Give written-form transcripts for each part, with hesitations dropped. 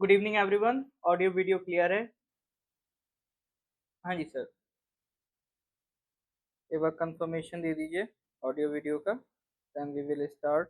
Good evening everyone. Audio video clear है? हाँ जी सर। एक बार कंफर्मेशन दे दीजिए ऑडियो वीडियो का, then we will start.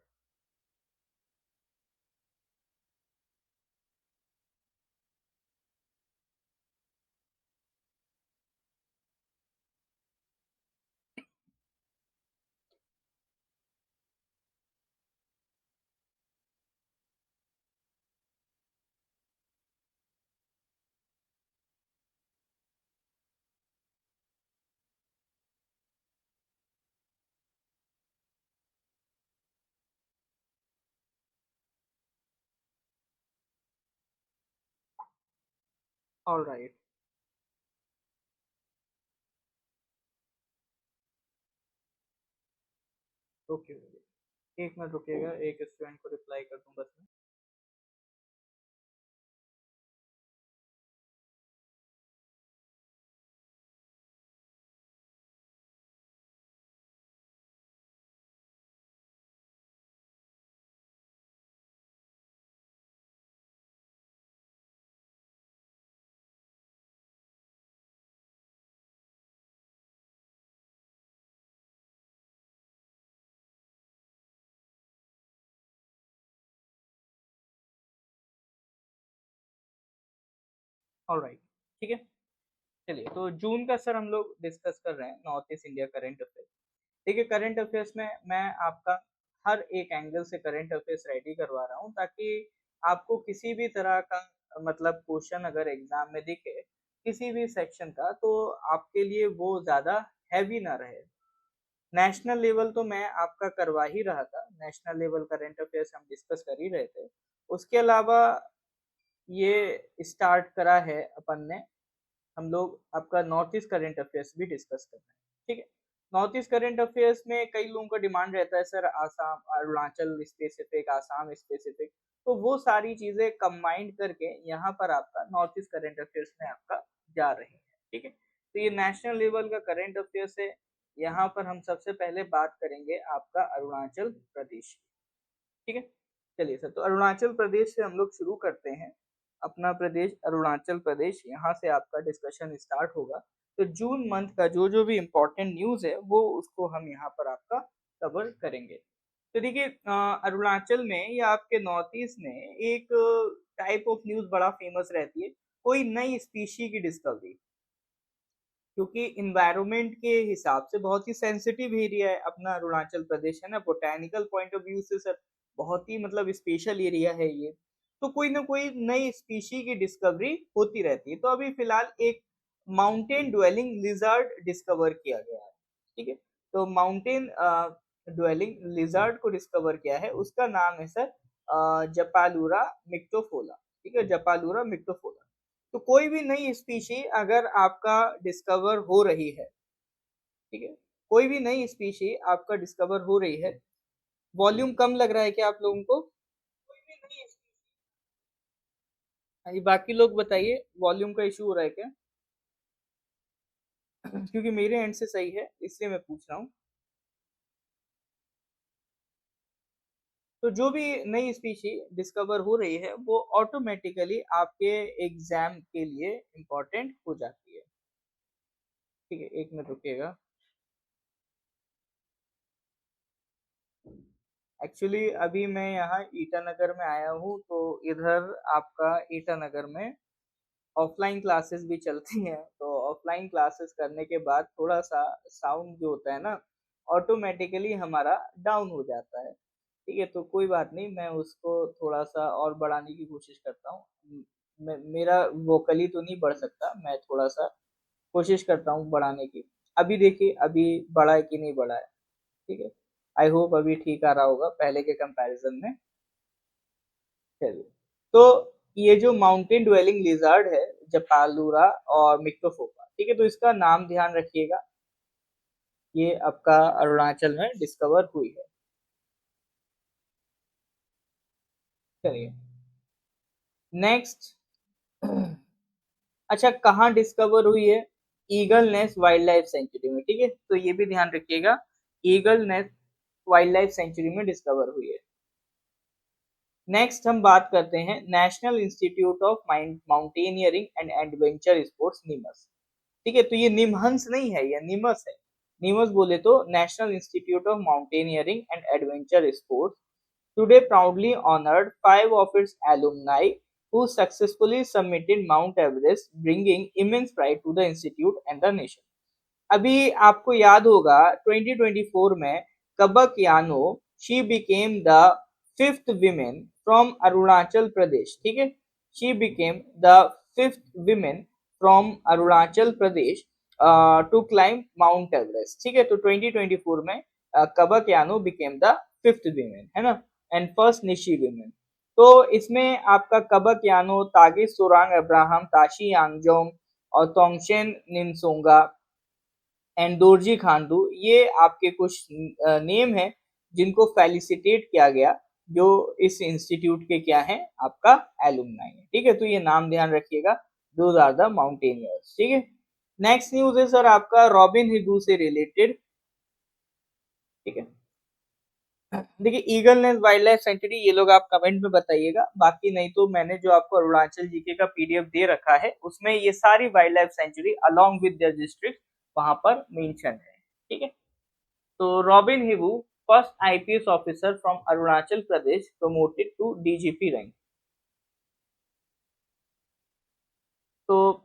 All right. Okay, एक मिनट रुकिएगा, एक स्टूडेंट को रिप्लाई कर दूं बस मैं। ऑल राइट, ठीक है। चलिए, तो जून का सर हम लोग डिस्कस कर रहे हैं north east India current affair. देखिए, करंट अफेयर्स में मैं आपका हर एक एंगल से करंट अफेयर्स रेडी करवा रहा हूँ, ताकि आपको किसी भी तरह का मतलब क्वेश्चन अगर एग्जाम में दिखे किसी भी सेक्शन का, तो आपके लिए वो ज्यादा हैवी ना रहे। नेशनल लेवल तो मैं आपका करवा ही रहा था, नेशनल लेवल करंट अफेयर्स हम डिस्कस कर ही रहे थे। उसके अलावा ये स्टार्ट करा है अपन ने, हम लोग आपका नॉर्थ ईस्ट करंट अफेयर्स भी डिस्कस कर रहे हैं, ठीक है। नॉर्थ ईस्ट करंट अफेयर्स में कई लोगों का डिमांड रहता है sir, Assam, Arunachal specific, Assam specific, तो वो सारी चीजें कंबाइंड करके यहाँ पर आपका नॉर्थ ईस्ट करंट अफेयर्स में आपका जा रही है, ठीक है। तो ये नेशनल लेवल का करंट अफेयर्स है। यहाँ पर हम सबसे पहले बात करेंगे आपका अरुणाचल प्रदेश की, ठीक है। चलिए सर, तो अरुणाचल प्रदेश से हम लोग शुरू करते हैं। अपना प्रदेश अरुणाचल प्रदेश, यहाँ से आपका डिस्कशन स्टार्ट होगा। तो जून मंथ का जो जो भी इम्पोर्टेंट न्यूज है वो उसको हम यहाँ पर आपका कवर करेंगे। तो देखिए, अरुणाचल में या आपके नॉर्थ ईस्ट में एक टाइप ऑफ न्यूज बड़ा फेमस रहती है, कोई नई स्पीशी की डिस्कवरी। क्योंकि इन्वायरमेंट के हिसाब से बहुत ही सेंसिटिव एरिया है अपना अरुणाचल प्रदेश, है ना, बोटेनिकल पॉइंट ऑफ व्यू से सर बहुत ही मतलब स्पेशल एरिया है ये। तो कोई ना कोई नई स्पीशी की डिस्कवरी होती रहती है। तो अभी फिलहाल एक माउंटेन ड्वेलिंग लिजर्ड डिस्कवर किया गया है, ठीक है। तो माउंटेन ड्वेलिंग लिजर्ड को डिस्कवर किया है, उसका नाम है सर जपालूरा मिक्टोफोला, ठीक है, जपालूरा मिक्टोफोला। तो कोई भी नई स्पीशी अगर आपका डिस्कवर हो रही है, ठीक है, कोई भी नई स्पीशी आपका डिस्कवर हो रही है। वॉल्यूम कम लग रहा है क्या आप लोगों को? कोई भी नई हाँ जी, बाकी लोग बताइए, वॉल्यूम का इशू हो रहा है क्या? क्योंकि मेरे एंड से सही है, इसलिए मैं पूछ रहा हूँ। तो जो भी नई स्पीशी डिस्कवर हो रही है वो ऑटोमेटिकली आपके एग्जाम के लिए इम्पोर्टेंट हो जाती है, ठीक है। एक मिनट रुकिएगा। एक्चुअली अभी मैं यहाँ ईटानगर में आया हूँ, तो इधर आपका ईटानगर में ऑफलाइन क्लासेस भी चलती हैं। तो ऑफलाइन क्लासेस करने के बाद थोड़ा सा साउंड जो होता है ना, ऑटोमेटिकली हमारा डाउन हो जाता है, ठीक है। तो कोई बात नहीं, मैं उसको थोड़ा सा और बढ़ाने की कोशिश करता हूँ। मेरा वोकली तो नहीं बढ़ सकता, मैं थोड़ा सा कोशिश करता हूँ बढ़ाने की। अभी देखिए, अभी बढ़ा है कि नहीं बढ़ा है, ठीक है। आई होप अभी ठीक आ रहा होगा पहले के कंपैरिजन में। चलिए, तो ये जो माउंटेन ड्वेलिंग लिजर्ड है, जपालूरा और मिक्टोफोका, ठीक है, तो इसका नाम ध्यान रखिएगा। ये आपका अरुणाचल में डिस्कवर हुई है। चलिए, नेक्स्ट। अच्छा, कहाँ डिस्कवर हुई है? Eagle nest wildlife sanctuary में, ठीक है, तो ये भी ध्यान रखिएगा। Eagle nest wildlife sanctuary में डिस्कवर हुई है। नेक्स्ट हम बात करते हैं national institute of mountaineering and adventure sports NIMAS. ठीक है, तो ये निमहंस नहीं है, ये निमस है। निमस बोले तो national institute of mountaineering and adventure sports today proudly honored five of its alumni who successfully submitted Mount Everest, bringing immense pride to the institute and the nation. अभी आपको याद होगा 2024 में Kabak Yano she became the fifth women from Arunachal Pradesh. ठीक है, she became the fifth women from Arunachal Pradesh to climb mount Everest. ठीक है, तो 2024 में कबक यानो बिकेम द फिफ्थ विमेन, है ना, एंड फर्स्ट निशी विमेन। तो इसमें आपका कबक यानो, तागिस सोरांग अब्राहम, ताशी यांगजोंग और तोंगशेन निनसोंगा एंड दोरजी खांडू, ये आपके कुछ नेम है जिनको फेलिसिटेट किया गया, जो इस इंस्टीट्यूट के क्या है, आपका एलुमनाई है। ठीक है, तो ये नाम ध्यान रखिएगा, दोज आर द माउंटेनियर्स। ठीक है, नेक्स्ट न्यूज है सर आपका रॉबिन हिदू से रिलेटेड। ठीक है, देखिए eagle nest wildlife century, ये लोग आप कमेंट में बताइएगा, बाकी नहीं तो मैंने जो आपको अरुणाचल जीके का पीडीएफ दे रखा है उसमें ये सारी wildlife sanctuary along with their district वहां पर मेंशन है। ठीक है, तो Robin Hibu first IPS officer from Arunachal Pradesh promoted to DGP rank. तो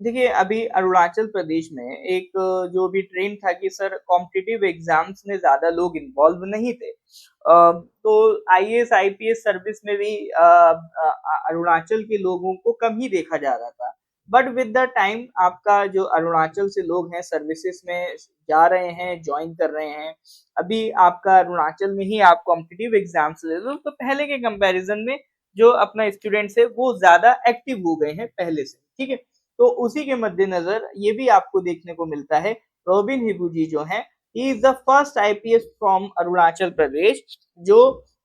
देखिए अभी अरुणाचल प्रदेश में एक जो भी ट्रेंड था कि सर कॉम्पिटिटिव एग्जाम्स में ज्यादा लोग इन्वॉल्व नहीं थे, तो आईएएस आईपीएस सर्विस में भी अरुणाचल के लोगों को कम ही देखा जा रहा था। बट विद द टाइम आपका जो अरुणाचल से लोग हैं सर्विसेज में जा रहे हैं, ज्वाइन कर रहे हैं। अभी आपका अरुणाचल में ही आप कॉम्पिटिटिव एग्जाम्स ले लो तो पहले के कंपैरिजन में जो अपना स्टूडेंट्स है वो ज्यादा एक्टिव हो गए हैं पहले से। ठीक है, तो उसी के मद्देनजर ये भी आपको देखने को मिलता है रॉबिन हिबू जी जो है, he is the first IPS from Arunachal Pradesh जो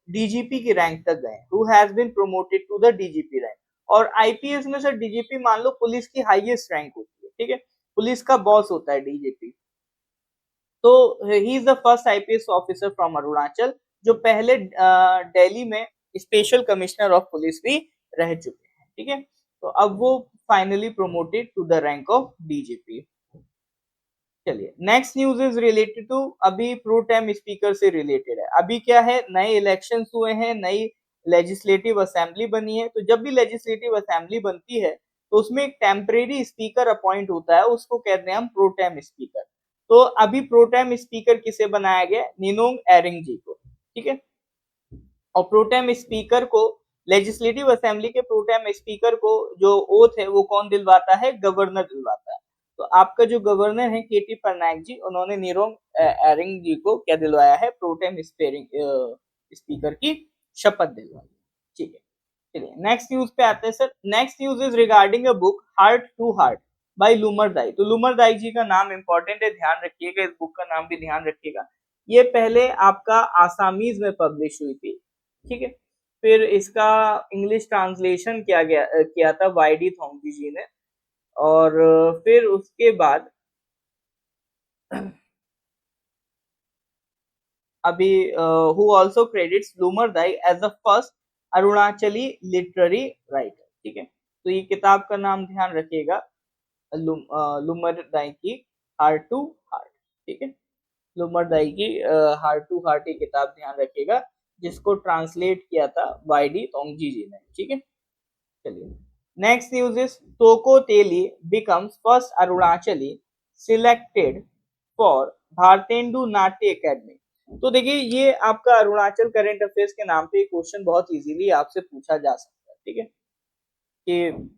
डीजीपी की रैंक तक गए, who has been promoted to the DGP rank. और आईपीएस में सर डीजीपी मान लो पुलिस की हाईएस्ट रैंक होती है। ठीक है, पुलिस का बॉस होता है डीजीपी। तो ही is the first IPS officer from Arunachal जो पहले दिल्ली में स्पेशल कमिश्नर ऑफ पुलिस भी रह चुके हैं। ठीक है, तो अब वो finally promoted to the rank of DGP. चलिए next news is related to अभी प्रो टाइम स्पीकर से रिलेटेड है। अभी क्या है, नए इलेक्शंस हुए हैं, नई लेजिस्लेटिव असेंबली बनी है। तो जब भी लेजिस्लेटिव असेंबली बनती है तो उसमें एक टेम्परेरी स्पीकर अपॉइंट होता है, उसको कहते हैं हम प्रो टाइम स्पीकर। तो अभी प्रो टाइम स्पीकर किसे बनाया गया, निनोंग एरिंग जी को। ठीक है, और प्रोटेम स्पीकर को, लेजिस्लेटिव असेंबली के प्रोटेम स्पीकर को जो ओथ है वो कौन दिलवाता है, गवर्नर दिलवाता है। तो आपका जो गवर्नर है केटी पटनायक जी, उन्होंने निरोंग एरिंग जी को क्या दिलवाया है, प्रोटेम स्पीकर की शपथ दिलवाई। ठीक है, चलिए नेक्स्ट न्यूज पे आते हैं sir. Next news is regarding a book heart to heart by Lummer Dai. तो लूमर दाई जी का नाम इंपॉर्टेंट है, ध्यान रखिएगा, इस बुक का नाम भी ध्यान रखिएगा। ये पहले आपका आसामीज में पब्लिश हुई थी। ठीक है, फिर इसका इंग्लिश ट्रांसलेशन किया था वाईडी थोंगजी जी ने, और फिर उसके बाद अभी who also credits Lummer Dai as the first Arunachali literary writer. ठीक है, तो ये किताब का नाम ध्यान रखिएगा, लूमर दाई की हार्ट टू हार्ट। ठीक है, लूमर दाई की हार्ट टू हार्ट ये किताब ध्यान रखिएगा, जिसको ट्रांसलेट किया था वाईडी तोंगजी जी ने। ठीक है, चलिए next news is Toko Teli becomes first Arunachali selected for Bharatendu Natya academy. तो देखिए ये आपका अरुणाचल करंट अफेयर्स के नाम पे क्वेश्चन बहुत इजीली आपसे पूछा जा सकता है। ठीक है, कि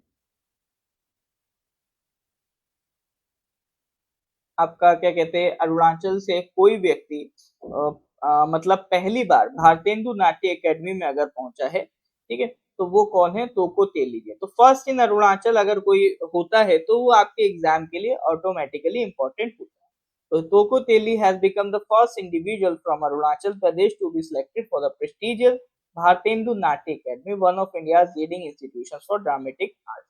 आपका क्या कहते हैं, अरुणाचल से कोई व्यक्ति मतलब पहली बार भारतेंदु नाट्य एकेडमी में अगर पहुंचा है, ठीक है, तो वो कौन है, तोको तेली। तो फर्स्ट इन अरुणाचल अगर कोई होता है तो वो आपके एग्जाम के लिए ऑटोमेटिकली इंपॉर्टेंट होता है। तो Toko Teli has become the first individual from Arunachal Pradesh to be selected for the prestigious Bharatendu Natya academy, one of India's leading institutions for dramatic art.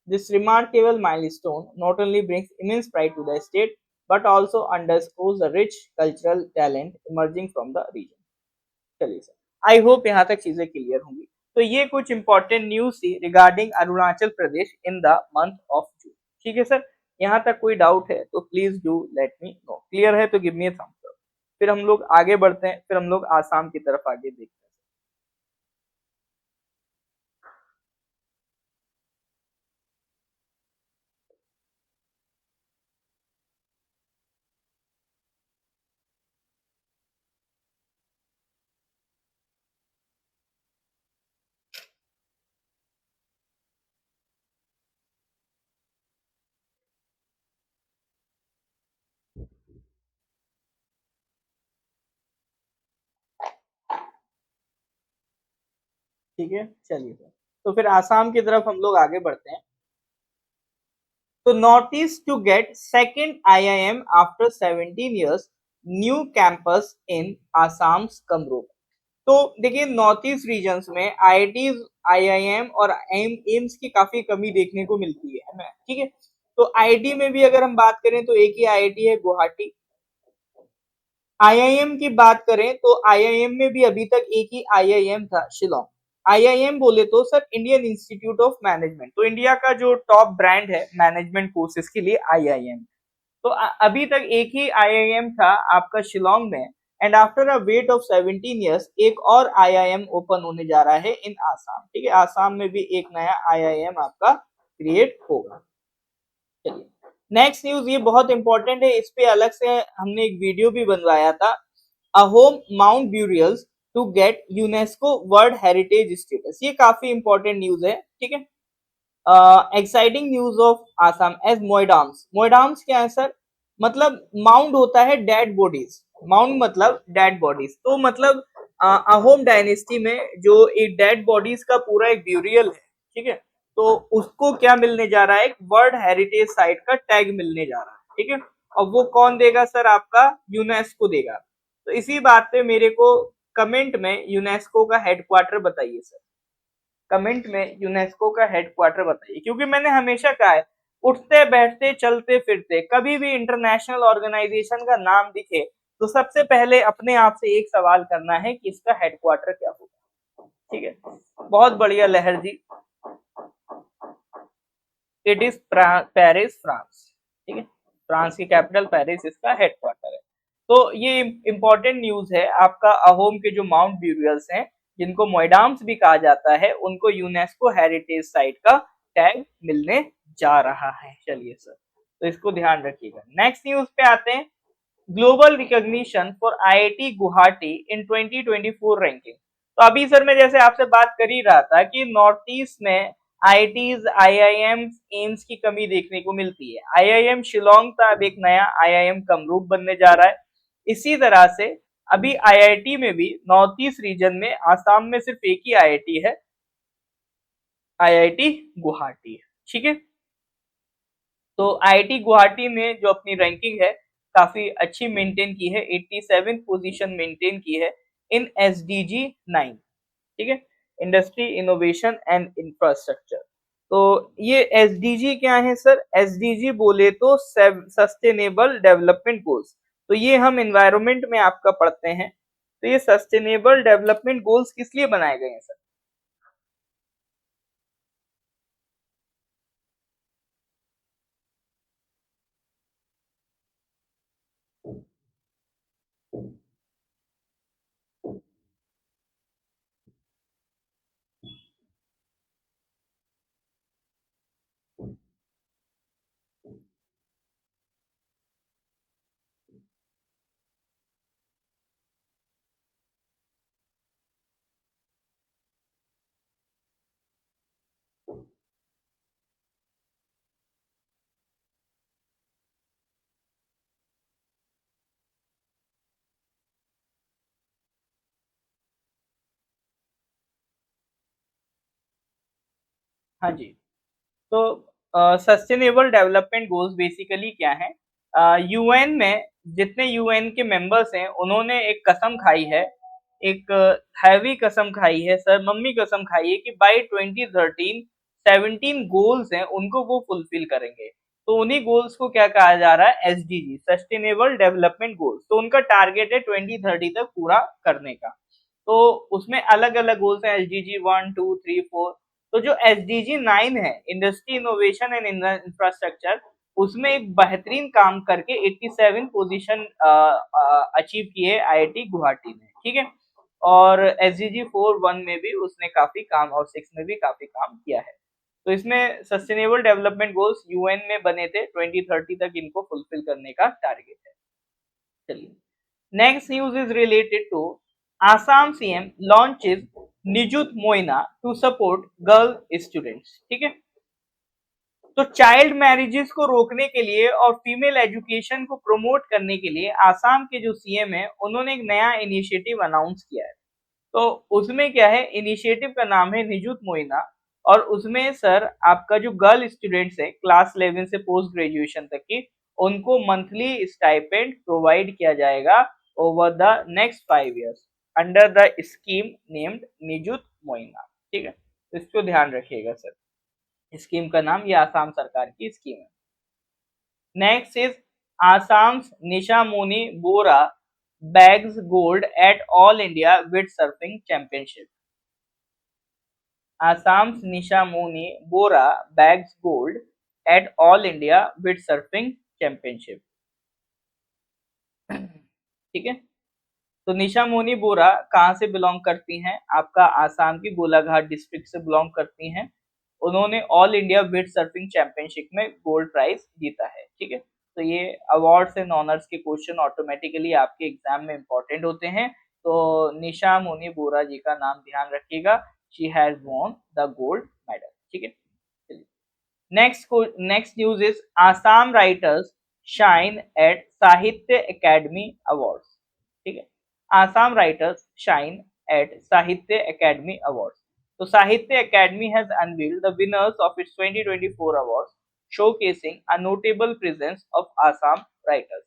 This remarkable milestone not only brings immense pride to the state but also underscores the rich cultural talent emerging from the region. चलिए sir, I hope यहाँ तक चीजें clear होंगी। तो ये कुछ important news थी regarding Arunachal Pradesh in the month of June. ठीक है सर, यहाँ तक कोई डाउट है तो please do let me know. Clear है तो गिव मी थम्स अप। फिर हम लोग आगे बढ़ते हैं, फिर हम लोग आसाम की तरफ आगे देखते हैं। ठीक है, चलिए सर, तो फिर आसाम की तरफ हम लोग आगे बढ़ते हैं। तो north east to get second IIM after 17 years, new campus in Assam Kamrup. तो देखिए नॉर्थ ईस्ट रीजन में IITs, IIM और एम्स की काफी कमी देखने को मिलती है ना, ठीक है। तो IIT में भी अगर हम बात करें तो एक ही IIT है गुवाहाटी। IIM की बात करें तो IIM में भी अभी तक एक ही IIM था, शिलोंग। IIM बोले तो sir Indian institute of management, तो इंडिया का जो टॉप ब्रांड है मैनेजमेंट कोर्सेज के लिए IIM। तो अभी तक एक ही IIM था आपका शिलोंग में। And after a weight of 17 years एक और IIM ओपन होने जा रहा है इन आसाम। ठीक है, आसाम में भी एक नया IIM आपका क्रिएट होगा। चलिए नेक्स्ट न्यूज, ये बहुत इंपॉर्टेंट है, इस पे अलग से हमने एक वीडियो भी बनवाया था। Ahom mound burials to get UNESCO world heritage status, ये काफी इंपॉर्टेंट न्यूज है। ठीक है, exciting news of Assam as Moidams. Moidams क्या है सर, मतलब माउंड होता है डेड बॉडीज, माउंड मतलब डेड बॉडीज। तो मतलब अहोम डायनेस्टी में जो एक डेड बॉडीज का पूरा एक ब्यूरियल है, ठीक है, तो उसको क्या मिलने जा रहा है, एक वर्ल्ड हेरिटेज साइट का टैग मिलने जा रहा है। ठीक है, और वो कौन देगा सर, आपका यूनेस्को देगा। तो इसी बात पे मेरे को कमेंट में यूनेस्को का हेडक्वार्टर बताइए सर, कमेंट में यूनेस्को का हेडक्वार्टर बताइए, क्योंकि मैंने हमेशा कहा है उठते बैठते चलते फिरते कभी भी इंटरनेशनल ऑर्गेनाइजेशन का नाम दिखे तो सबसे पहले अपने आप से एक सवाल करना है कि इसका हेडक्वार्टर क्या होगा। ठीक है, बहुत बढ़िया लहर जी, इट इज पेरिस फ्रांस। ठीक है, फ्रांस की कैपिटल पेरिस इसका हेडक्वार्टर है। तो ये इंपॉर्टेंट न्यूज है आपका, अहोम के जो माउंट ब्यूरियल्स हैं जिनको मोइडाम्स भी कहा जाता है, उनको यूनेस्को हेरिटेज साइट का टैग मिलने जा रहा है। चलिए सर, तो इसको ध्यान रखिएगा। नेक्स्ट न्यूज पे आते हैं, global recognition for IIT Guwahati in 2024 ranking. तो अभी सर मैं जैसे आपसे बात कर ही रहा था कि नॉर्थ ईस्ट में IITs, IIMs, एम्स की कमी देखने को मिलती है। IIM शिलोंग था, अब एक नया IIM कमरूप बनने जा रहा है। इसी तरह से अभी IIT में भी नॉर्थ ईस्ट रीजन में आसाम में सिर्फ एक ही IIT है, IIT गुवाहाटी। ठीक है, तो IIT गुवाहाटी ने जो अपनी रैंकिंग है काफी अच्छी मेंटेन की है, 87 पोजीशन मेंटेन की है इन SDG 9। ठीक है, इंडस्ट्री इनोवेशन एंड इंफ्रास्ट्रक्चर। तो ये SDG क्या है सर, SDG बोले तो सस्टेनेबल डेवलपमेंट गोल्स। तो ये हम एनवायरनमेंट में आपका पढ़ते हैं। तो ये सस्टेनेबल डेवलपमेंट गोल्स किस लिए बनाए गए हैं सर? हाँ जी, तो सस्टेनेबल डेवलपमेंट गोल्स बेसिकली क्या है, यूएन में जितने यूएन के मेंबर्स हैं उन्होंने एक कसम खाई है, एक हैवी कसम खाई है सर, मम्मी कसम खाई है कि बाय 2013 17 गोल्स हैं उनको वो फुलफिल करेंगे। तो उन्हीं गोल्स को क्या कहा जा रहा है, SDG, सस्टेनेबल डेवलपमेंट गोल्स। तो उनका टारगेट है 2030 तक पूरा करने का। तो उसमें अलग अलग गोल्स हैं, एसडीजी 1, 2, 3, 4। तो जो एसडीजी 9 है, इंडस्ट्री इनोवेशन एंड इंफ्रास्ट्रक्चर, उसमें एक बेहतरीन काम करके 87 पोजीशन अचीव किए आईआईटी गुवाहाटी ने, ठीक है। और एसडीजी 4 1 में भी उसने काफी काम, और 6 में भी काफी काम किया है। तो इसमें सस्टेनेबल डेवलपमेंट गोल्स यूएन में बने थे, 2030 तक इनको फुलफिल करने का टारगेट है। चलिए, next news is related to Assam CM launches Nijut Moina to support girl students, ठीक है। तो चाइल्ड मैरिजेस को रोकने के लिए और फीमेल एजुकेशन को प्रमोट करने के लिए आसाम के जो सीएम है, उन्होंने एक नया इनिशिएटिव अनाउंस किया है। तो उसमें क्या है, इनिशिएटिव का नाम है निजुत मोइना, और उसमें सर आपका जो गर्ल स्टूडेंट्स है क्लास 11 से पोस्ट ग्रेजुएशन तक की, उनको मंथली स्टाइपेंड प्रोवाइड किया जाएगा over the next 5 years under the scheme named Nijut Moina, ठीक है। तो इसको ध्यान रखिएगा सर, स्कीम का नाम, ये आसाम सरकार की स्कीम है। Next is Assam Nisha Moni Bora bags gold at all India wind surfing championship. Assam Nisha Moni Bora bags gold at all India wind surfing championship, ठीक है। तो निशा मोनी बोरा कहाँ से बिलोंग करती हैं, आपका आसाम की गोलाघाट डिस्ट्रिक्ट से बिलोंग करती हैं। उन्होंने all India wind surfing championship में गोल्ड प्राइज जीता है, ठीक है। तो ये अवार्ड्स एंड ऑनर्स के क्वेश्चन ऑटोमेटिकली आपके एग्जाम में इंपॉर्टेंट होते हैं। तो निशा मोनी बोरा जी का नाम ध्यान रखिएगा, she has won the gold medal, ठीक है। Next news is Assam writers shine at Sahitya Akademi awards, ठीक है। Assam writers shine at Sahitya Akademi awards. तो Sahitya Akademi has unveiled the winners of its 2024 awards showcasing a notable presence of Assam writers।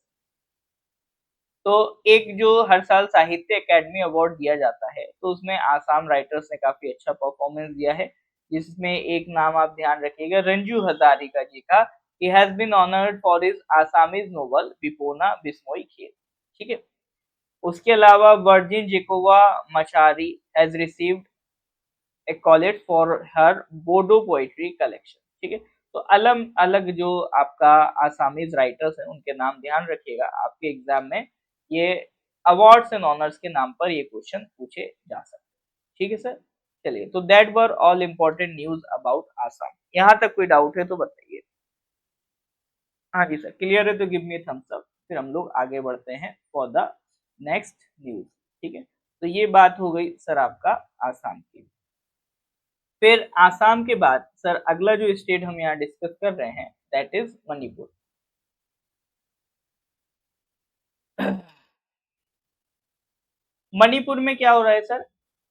तो एक जो हर साल साहित्य एकेडमी अवार्ड दिया जाता है, तो उसमें आसाम राइटर्स ने काफी अच्छा परफॉर्मेंस दिया है, जिसमें एक नाम आप ध्यान रखिएगा, रंजू हजारिका जी का। He has been honoured for his Assamese novel Bipona Bismoi Khel, ठीक है। उसके अलावा Birgin Jekova Machari has received accolade for her Bodo poetry collection, ठीक है। तो अलग अलग जो आपका आसामीज राइटर्स हैं, उनके नाम ध्यान रखिएगा, आपके एग्जाम में ये अवार्ड्स एंड ऑनर्स के नाम पर ये क्वेश्चन पूछे जा सकते हैं, ठीक है सर। चलिए, तो that were all important news about Assam. यहाँ तक कोई डाउट है तो बताइए। हाँ जी सर, क्लियर है तो गिव मी थम्स अप, फिर हम लोग आगे बढ़ते हैं फॉर द नेक्स्ट न्यूज, ठीक है। तो ये बात हो गई सर आपका आसाम की। फिर आसाम के बाद सर अगला जो स्टेट हम यहाँ डिस्कस कर रहे हैं, दैट इज मणिपुर। मणिपुर में क्या हो रहा है sir,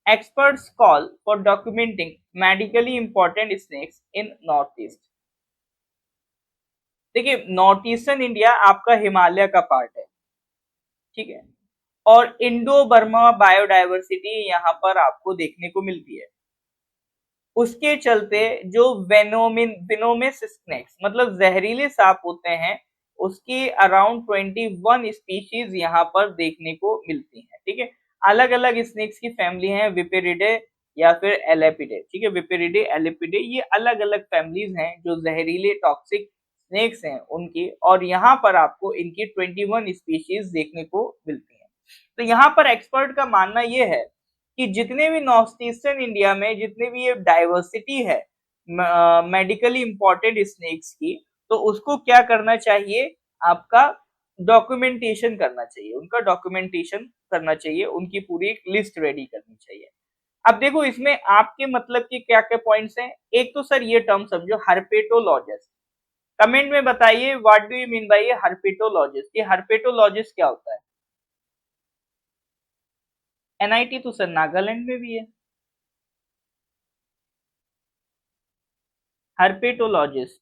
experts call for documenting medically important snakes in north east. देखिए, नॉर्थ ईस्टर्न इंडिया आपका हिमालय का पार्ट है, ठीक है, और इंडो बर्मा बायोडाइवर्सिटी यहाँ पर आपको देखने को मिलती है। उसके चलते जो वेनोमिस स्नेक्स मतलब जहरीले सांप होते हैं, उसकी अराउंड 21 स्पीशीज यहाँ पर देखने को मिलती हैं, ठीक है। अलग अलग स्नेक्स की फैमिली है, विपेरिडे या फिर एलेपिडे, ठीक है। विपेरिडे, एलेपिडे, ये अलग अलग फैमिलीज हैं जो जहरीले टॉक्सिक स्नेक्स हैं उनकी, और यहाँ पर आपको इनकी 21 स्पीशीज देखने को मिलती हैं। तो यहाँ पर एक्सपर्ट का मानना ये है कि जितने भी नॉर्थ ईस्टर्न इंडिया में जितने भी ये डाइवर्सिटी है मेडिकली इंपॉर्टेंट स्नेक्स की, तो उसको क्या करना चाहिए, आपका डॉक्यूमेंटेशन करना चाहिए, उनका डॉक्यूमेंटेशन करना चाहिए, उनकी पूरी एक लिस्ट रेडी करनी चाहिए। अब देखो, इसमें आपके मतलब के क्या क्या पॉइंट्स हैं। एक तो सर ये टर्म समझो, हर्पेटोलॉजिस्ट। कमेंट में बताइए what do you mean by ये हर्पेटोलॉजिस्ट। ये हर्पेटोलॉजिस्ट क्या होता है। एनआईटी तो सर नागालैंड में भी है, हर्पेटोलॉजिस्ट।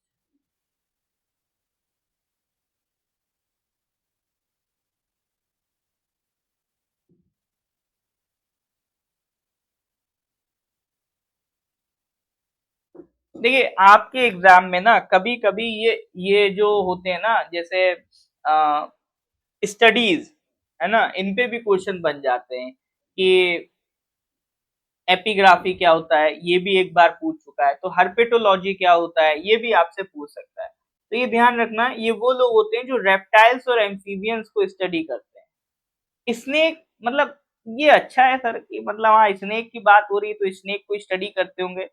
देखिए, आपके एग्जाम में ना कभी कभी ये जो होते हैं ना, जैसे स्टडीज है ना, इन पे भी क्वेश्चन बन जाते हैं कि एपिग्राफी क्या होता है ये भी एक बार पूछ चुका है, तो हर्पेटोलॉजी क्या होता है ये भी आपसे पूछ सकता है। तो ये ध्यान रखना, ये वो लोग होते हैं जो रेप्टाइल्स और एम्फीबियंस को स्टडी करते हैं। स्नेक मतलब ये अच्छा है सर कि मतलब हाँ स्नेक की बात हो रही है तो स्नेक को स्टडी करते होंगे।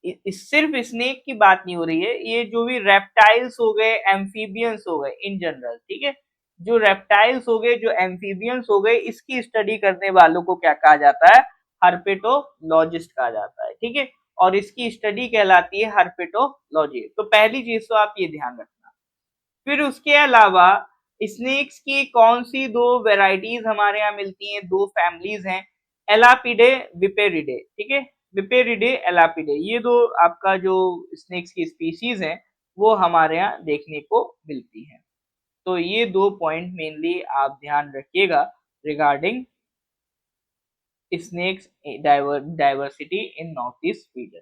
सिर्फ स्नेक की बात नहीं हो रही है, ये जो भी रेप्टाइल्स हो गए, एम्फीबियंस हो गए इन जनरल, ठीक है, जो रेप्टाइल्स हो गए, जो एम्फीबियंस हो गए, इसकी स्टडी करने वालों को क्या कहा जाता है? हर्पेटोलॉजिस्ट कहा जाता है, ठीक है। और इसकी स्टडी कहलाती है हर्पेटोलॉजी। तो पहली चीज तो आप ये ध्यान रखना। फिर उसके अलावा स्नेक्स की कौन सी दो वेराइटीज हमारे यहाँ मिलती हैं? दो फैमिलीज हैं, एलापिडे, विपेरिडे, ठीक है। विपेरिडे, एलापिडे, ये दो आपका जो स्नेक्स की स्पीशीज हैं वो हमारे यहाँ देखने को मिलती हैं। तो ये दो पॉइंट मेनली आप ध्यान रखिएगा regarding snakes diversity in north east region.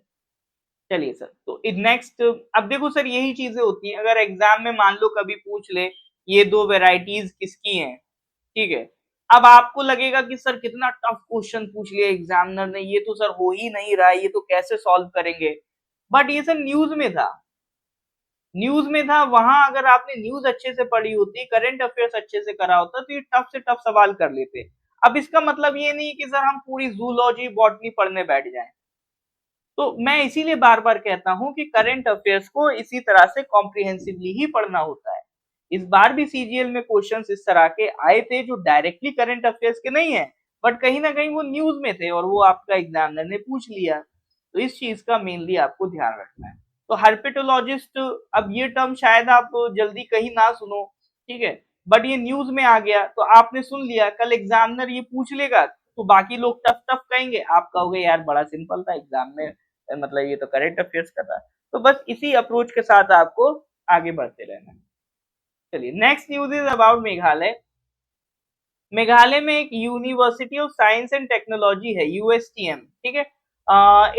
चलिए सर, तो नेक्स्ट अब देखो सर यही चीजें होती हैं, अगर एग्जाम में मान लो कभी पूछ ले ये दो वेराइटीज किसकी हैं, ठीक है। अब आपको लगेगा कि सर कितना टफ क्वेश्चन पूछ लिया एग्जामिनर ने, ये तो सर हो ही नहीं रहा है, ये तो कैसे सॉल्व करेंगे। बट ये सर न्यूज में था, न्यूज में था, वहां अगर आपने न्यूज अच्छे से पढ़ी होती, करंट अफेयर्स अच्छे से करा होता तो ये टफ से टफ सवाल कर लेते। अब इसका मतलब ये नहीं कि सर हम पूरी जूलॉजी बॉटनी पढ़ने बैठ जाएं। तो मैं इसीलिए बार बार कहता हूं कि करंट अफेयर्स को इसी तरह से कॉम्प्रिहेंसिवली ही पढ़ना होता है। इस बार भी सीजीएल में क्वेश्चंस इस तरह के आए थे जो डायरेक्टली करंट अफेयर्स के नहीं है, बट कहीं ना कहीं वो न्यूज में थे और वो आपका एग्जामिनर ने पूछ लिया। तो इस चीज का मेनली आपको ध्यान रखना है। तो हर्पेटोलॉजिस्ट, अब ये टर्म शायद आप जल्दी कहीं ना सुनो, ठीक है, बट ये न्यूज में आ गया तो आपने सुन लिया, कल एग्जामिनर ये पूछ लेगा तो बाकी लोग टफ टफ कहेंगे, आप कहोगे यार बड़ा सिंपल था एग्जाम में, मतलब ये तो करंट अफेयर्स का था। तो बस इसी अप्रोच के साथ आपको आगे बढ़ते रहना है। चलिए next news is about Meghalaya. Meghalaya में एक university of science and technology है, यूएसटीएम, ठीक है।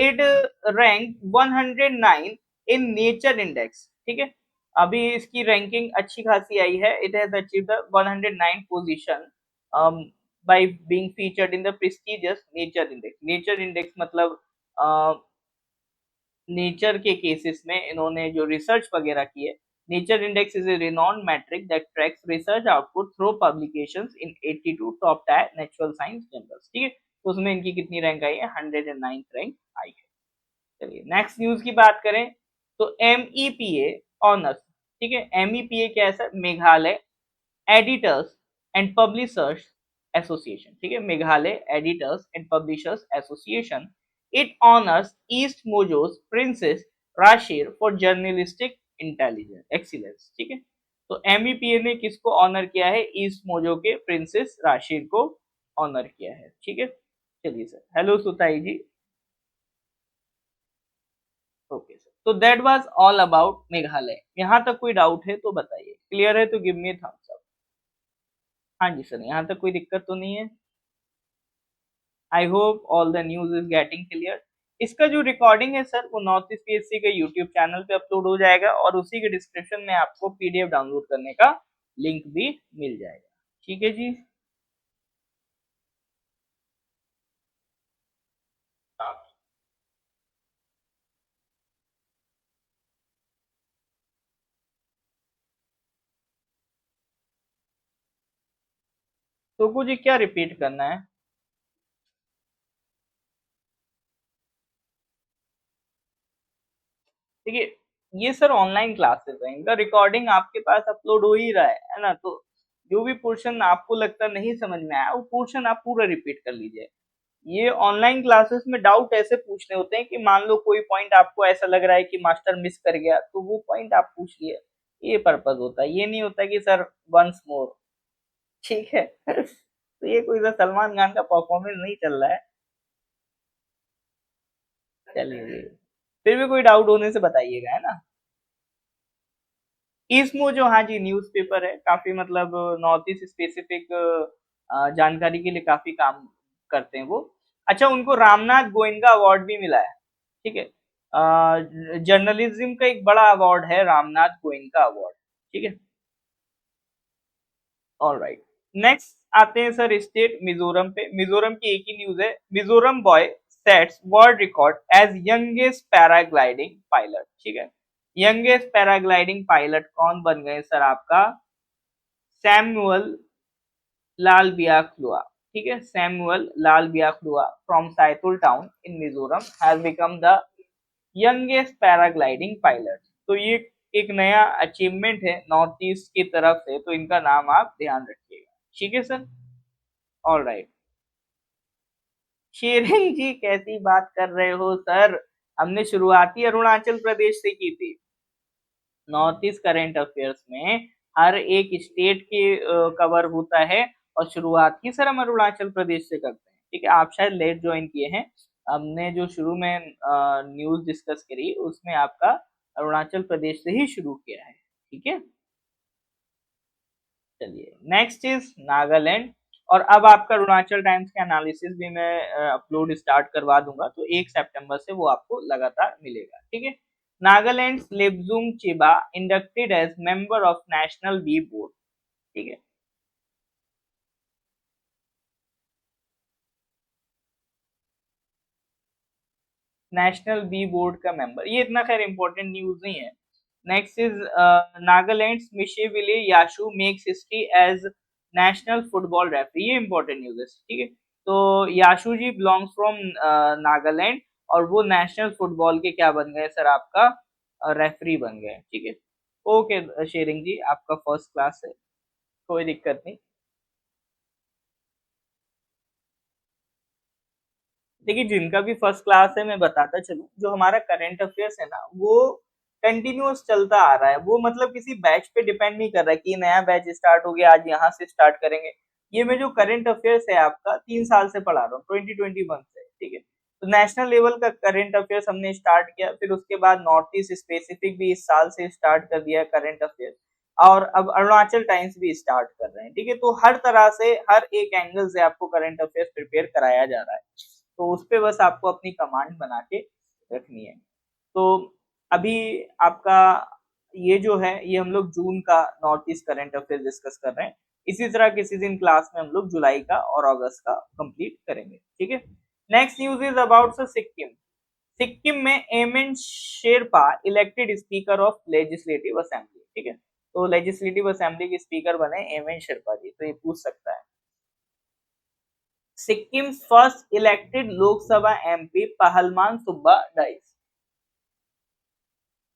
It rank 109 in nature index, ठीक है। अभी इसकी रैंकिंग अच्छी खासी आई है, it has achieved the 109 position by being featured in the prestigious nature index. Nature index मतलब नेचर के केसेस में इन्होंने जो रिसर्च वगैरह की है। Nature index is a renowned metric that tracks research output through publications in 82 top tier natural science journals, ठीक है। तो उसमें इनकी कितनी रैंक आई है? 109th रैंक आई है। चलिए नेक्स्ट न्यूज की बात करें तो एमईपीए ऑनर्स, ठीक है। एमईपीए क्या है sir? Meghalaya editors and publishers association, ठीक है, Meghalaya editors and publishers association. It honours East Mojo's Princess Rashir for journalistic intelligence excellence, ठीक है। तो एमईपीए ने किसको ऑनर किया है? ईस्ट मोजो के प्रिंसेस राशिर को ऑनर किया है, ठीक है। चलिए सर, हेलो सुताई जी, ओके सर। तो that was all about Meghalaya. यहाँ तक कोई डाउट है तो बताइए, क्लियर है तो गिव मी थम्स अप। हाँ जी सर, यहाँ तक कोई दिक्कत तो नहीं है? I hope all the news is getting clear. इसका जो रिकॉर्डिंग है सर वो नॉर्थ ईस्ट पीएससी के यूट्यूब चैनल पे अपलोड हो जाएगा और उसी के डिस्क्रिप्शन में आपको पीडीएफ डाउनलोड करने का लिंक भी मिल जाएगा, ठीक है जी। तो कुछ क्या रिपीट करना है? देखिए ये सर ऑनलाइन क्लासेस हैं, इनका रिकॉर्डिंग आपके पास अपलोड हो ही रहा है ना। तो जो भी पोर्शन आपको लगता नहीं समझ में आया वो पोर्शन आप पूरा रिपीट कर लीजिए। ये ऑनलाइन क्लासेस में डाउट ऐसे पूछने होते हैं कि मान लो कोई पॉइंट आपको ऐसा लग रहा है कि मास्टर मिस कर गया तो वो पॉइंट आप पूछ लिए, ये पर्पज होता है। ये नहीं होता कि सर वंस मोर, ठीक है। तो ये कोई सर सलमान खान का परफॉर्मेंस नहीं चल रहा है। चलिए फिर भी कोई डाउट होने से बताइएगा, है ना। इसमो जो, हाँ जी, न्यूज़पेपर है, काफी मतलब नॉर्थ ईस्ट स्पेसिफिक जानकारी के लिए काफी काम करते हैं वो। अच्छा, उनको रामनाथ गोयनका अवार्ड भी मिला है, ठीक है। जर्नलिज्म का एक बड़ा अवार्ड है रामनाथ गोयनका अवार्ड, ठीक है। ऑल राइट, नेक्स्ट आते हैं सर स्टेट मिजोरम पे। मिजोरम की एक ही न्यूज है, Mizoram boy sets world record as youngest paragliding pilot. ठीक है, यंगेस्ट पैराग्लाइडिंग पायलट कौन बन गए सर? आपका सैमुअल लाल बियाखलुआ। ठीक है, Samuel Lal Biakhlua from Saitual town in Mizoram has become the youngest paragliding pilot. तो ये एक नया अचीवमेंट है नॉर्थ ईस्ट की तरफ से, तो इनका नाम आप ध्यान रखिएगा। ठीक है सर, ऑल राइट। शेरिंग जी कैसी बात कर रहे हो सर, हमने शुरुआती अरुणाचल प्रदेश से की थी। नॉर्थ ईस्ट करंट अफेयर्स में हर एक स्टेट के कवर होता है और शुरुआत ही सर हम अरुणाचल प्रदेश से करते हैं। ठीक है, आप शायद लेट ज्वाइन किए हैं। हमने जो शुरू में न्यूज डिस्कस करी उसमें आपका अरुणाचल प्रदेश से ही शुरू किया है। ठीक है, चलिए नेक्स्ट इज नागालैंड। और अब आपका अरुणाचल टाइम्स का एनालिसिस भी मैं अपलोड स्टार्ट करवा दूंगा, तो 1 सितंबर से वो आपको लगातार मिलेगा। ठीक है, Nagaland Libjung Chiba inducted as member of national bee board. ठीक है, नेशनल बी बोर्ड का मेंबर, ये इतना खैर इंपॉर्टेंट न्यूज नहीं है। Next is Nagaland Mishevile Yashu makes history as national football referee, ये इंपॉर्टेंट न्यूज है। ठीक है, तो याशु जी बिलोंग्स फ्रॉम नागालैंड और वो नेशनल फुटबॉल के क्या बन गए सर? आपका रेफरी बन गए। ठीक है, ओके शेरिंग जी, आपका फर्स्ट क्लास है, कोई दिक्कत नहीं। देखिए जिनका भी फर्स्ट क्लास है मैं बताता चलूं, जो हमारा करंट अफेयर्स है ना वो कंटिन्यूअस चलता आ रहा है। वो मतलब किसी बैच पे डिपेंड नहीं कर रहा है कि नया बैच स्टार्ट हो गया आज यहाँ से स्टार्ट करेंगे। ये मैं जो करंट अफेयर्स है आपका 3 साल से पढ़ा रहा हूँ, 2021 से। ठीक है, तो नेशनल लेवल का करंट अफेयर्स हमने स्टार्ट किया, फिर उसके बाद नॉर्थ ईस्ट स्पेसिफिक भी इस साल से स्टार्ट कर दिया करंट अफेयर्स, और अब अरुणाचल टाइम्स भी स्टार्ट कर रहे हैं। ठीक है, तो हर तरह से हर एक एंगल से आपको करंट अफेयर्स प्रिपेयर कराया जा रहा है, तो उस पे बस आपको अपनी कमांड बना के रखनी है। तो अभी आपका ये जो है ये हम लोग जून का north east current affair discuss कर रहे हैं। इसी तरह किसी दिन क्लास में हम लोग जुलाई का और अगस्त का कंप्लीट करेंगे। ठीक है, next news is about Sikkim. Sikkim में MN Sherpa elected speaker of legislative assembly. ठीक है, तो लेजिस्लेटिव असेंबली के स्पीकर बने एमएन शेरपा जी, तो ये पूछ सकता है। Sikkim first elected Lok Sabha MP Pahalman Subba dies.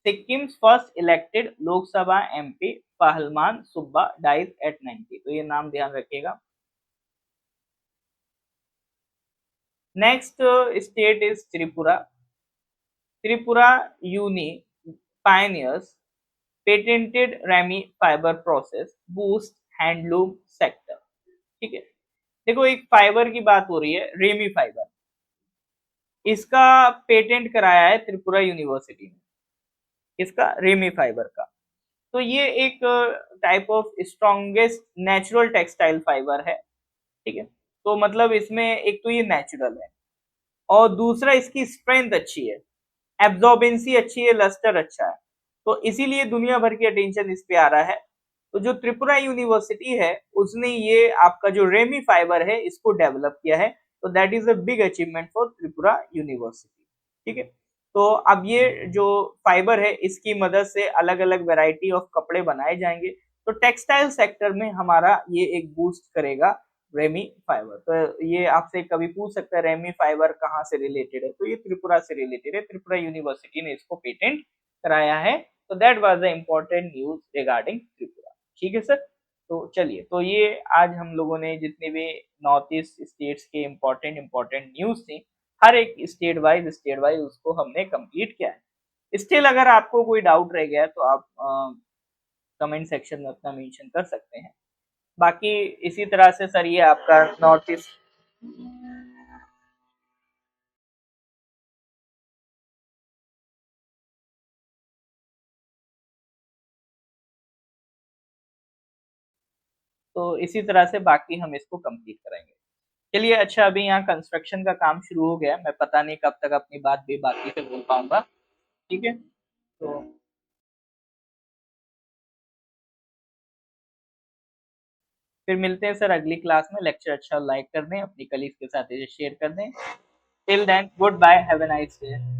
Sikkim first elected Lok Sabha MP Pahalman Subba dies at 90, तो ये नाम ध्यान रखिएगा। Next state is Tripura. Tripura uni pioneers patented ramie fibre process boost handloom sector. ठीक है, देखो एक फाइबर की बात हो रही है, रेमी फाइबर, इसका पेटेंट कराया है त्रिपुरा यूनिवर्सिटी ने, इसका रेमी फाइबर का। तो ये एक type of strongest natural textile fibre है। ठीक है, तो मतलब इसमें एक तो ये नेचुरल है और दूसरा इसकी स्ट्रेंथ अच्छी है, एब्जॉर्बेंसी अच्छी है, लस्टर अच्छा है, तो इसीलिए दुनिया भर की अटेंशन इस पे आ रहा है। तो जो त्रिपुरा यूनिवर्सिटी है उसने ये आपका जो रेमी फाइबर है इसको डेवलप किया है, तो that is a big achievement for Tripura university. ठीक है, तो अब ये जो फाइबर है इसकी मदद से अलग अलग वैरायटी ऑफ कपड़े बनाए जाएंगे, तो टेक्सटाइल सेक्टर में हमारा ये एक बूस्ट करेगा रेमी फाइबर। तो ये आपसे कभी पूछ सकता है रेमी फाइबर कहाँ से रिलेटेड है, तो ये त्रिपुरा से रिलेटेड है, त्रिपुरा यूनिवर्सिटी ने इसको पेटेंट कराया है। तो that was the important news regarding Tripura. ठीक है सर, तो चलिए, तो ये आज हम लोगों ने जितने भी नॉर्थ ईस्ट स्टेट्स के इम्पोर्टेंट इम्पोर्टेंट न्यूज थी, हर एक स्टेट वाइज उसको हमने कंप्लीट किया है। स्टिल अगर आपको कोई डाउट रह गया है तो आप कमेंट सेक्शन में अपना मेंशन कर सकते हैं। बाकी इसी तरह से सर ये आपका नॉर्थ ईस्ट, तो इसी तरह से बाकी हम इसको कंप्लीट करेंगे। चलिए अच्छा, अभी यहाँ कंस्ट्रक्शन का काम शुरू हो गया है, मैं पता नहीं कब तक अपनी बात भी बाकी से बोल पाऊंगा। ठीक है, तो फिर मिलते हैं सर अगली क्लास में। लेक्चर अच्छा लाइक कर दें, अपनी कलीग के साथ इसे शेयर कर दें। Till then goodbye, have a nice day.